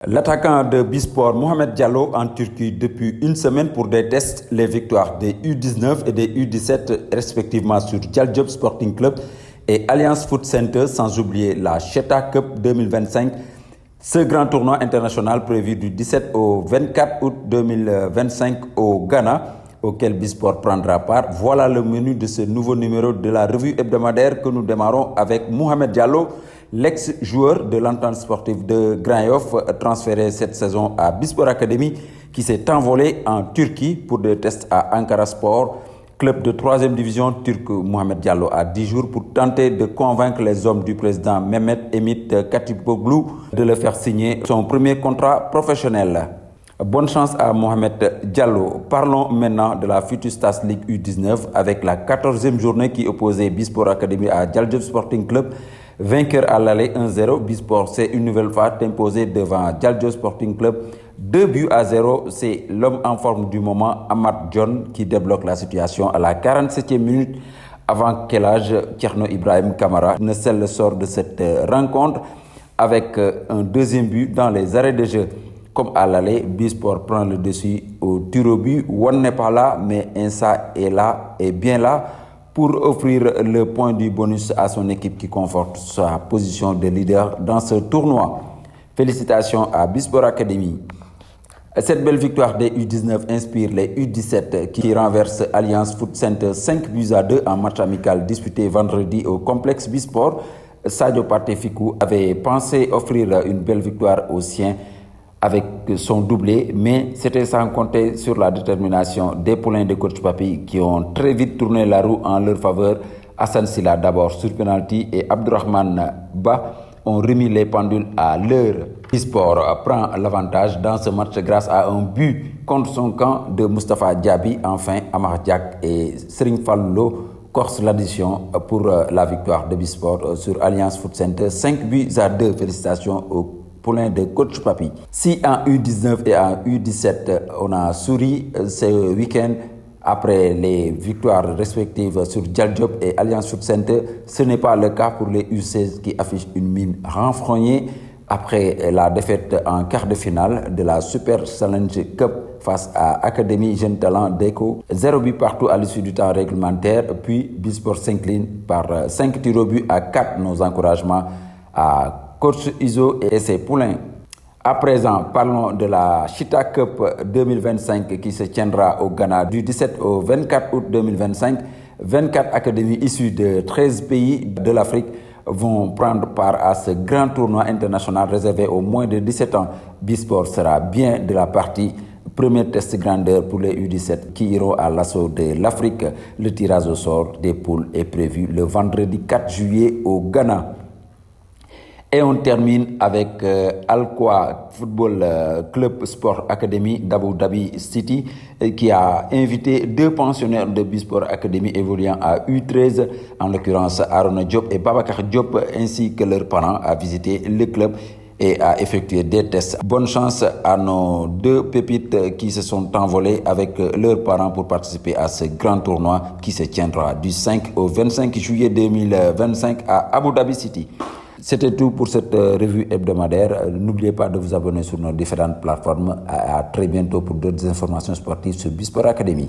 L'attaquant de Bisport Mohamed Diallo en Turquie depuis une semaine pour des tests, les victoires des U19 et des U17 respectivement sur Djaldjob Sporting Club et Alliance Foot Center, sans oublier la Cheta Cup 2025. Ce grand tournoi international prévu du 17 au 24 août 2025 au Ghana, auquel Bisport prendra part. Voilà le menu de ce nouveau numéro de la revue hebdomadaire que nous démarrons avec Mohamed Diallo, l'ex-joueur de l'entente sportive de Grand Yoff, transféré cette saison à Bisport Academy, qui s'est envolé en Turquie pour des tests à Ankara Sport, club de 3e division turque. Mohamed Diallo a 10 jours pour tenter de convaincre les hommes du président Mehmet Emit Katipoglu de le faire signer son premier contrat professionnel. Bonne chance à Mohamed Diallo. Parlons maintenant de la Futurestas League U19 avec la 14e journée qui opposait Bisport Academy à Djaldjob Sporting Club. Vainqueur à l'aller 1-0, Bisport s'est une nouvelle fois imposé devant Djaldjob Sporting Club. 2-0, c'est l'homme en forme du moment, Amad John, qui débloque la situation à la 47e minute avant quel âge Tcherno Ibrahim Kamara ne scelle le sort de cette rencontre avec un deuxième but dans les arrêts de jeu. Comme à l'aller, Bisport prend le dessus au tir au but. One n'est pas là, mais Insa est là, et bien là, pour offrir le point du bonus à son équipe qui conforte sa position de leader dans ce tournoi. Félicitations à Bisport Academy. Cette belle victoire des U19 inspire les U17 qui renversent Alliance Foot Center 5-2 en match amical disputé vendredi au complexe Bisport. Sadio Partey Fickou avait pensé offrir une belle victoire aux siens avec son doublé, mais c'était sans compter sur la détermination des poulains de coach Papi qui ont très vite tourné la roue en leur faveur. Hassan Silla d'abord sur penalty et Abdurrahman Ba ont remis les pendules à l'heure. Bisport prend l'avantage dans ce match grâce à un but contre son camp de Moustapha Diaby. Enfin, Amar Diak et Serigne Fallou corsent l'addition pour la victoire de Bisport sur Alliance Foot Center 5-2. Félicitations au poulain de coach Papi. Si en U19 et en U17 on a souri ce week-end après les victoires respectives sur Djaldjob et Alliance Foot Center, ce n'est pas le cas pour les U16 qui affichent une mine renfrognée après la défaite en quart de finale de la Super Challenge Cup face à Académie Jeunes Talents d'Eco. 0 but partout à l'issue du temps réglementaire, puis Bisport s'incline par 5 tirs au but à 4. Nos encouragements à coach Iso et ses poulains. À présent, parlons de la Cheta Cup 2025 qui se tiendra au Ghana du 17 au 24 août 2025. 24 académies issues de 13 pays de l'Afrique vont prendre part à ce grand tournoi international réservé aux moins de 17 ans. Bisport sera bien de la partie. Premier test grandeur pour les U17 qui iront à l'assaut de l'Afrique. Le tirage au sort des poules est prévu le vendredi 4 juillet au Ghana. Et on termine avec Al-Kwa Football Club Sport Academy d'Abu Dhabi City qui a invité 2 pensionnaires de Bisport Academy évoluant à U13, en l'occurrence Arona Diop et Babacar Diop, ainsi que leurs parents, à visiter le club et à effectuer des tests. Bonne chance à nos 2 pépites qui se sont envolées avec leurs parents pour participer à ce grand tournoi qui se tiendra du 5 au 25 juillet 2025 à Abu Dhabi City. C'était tout pour cette revue hebdomadaire. N'oubliez pas de vous abonner sur nos différentes plateformes. À très bientôt pour d'autres informations sportives sur Bisport Academy.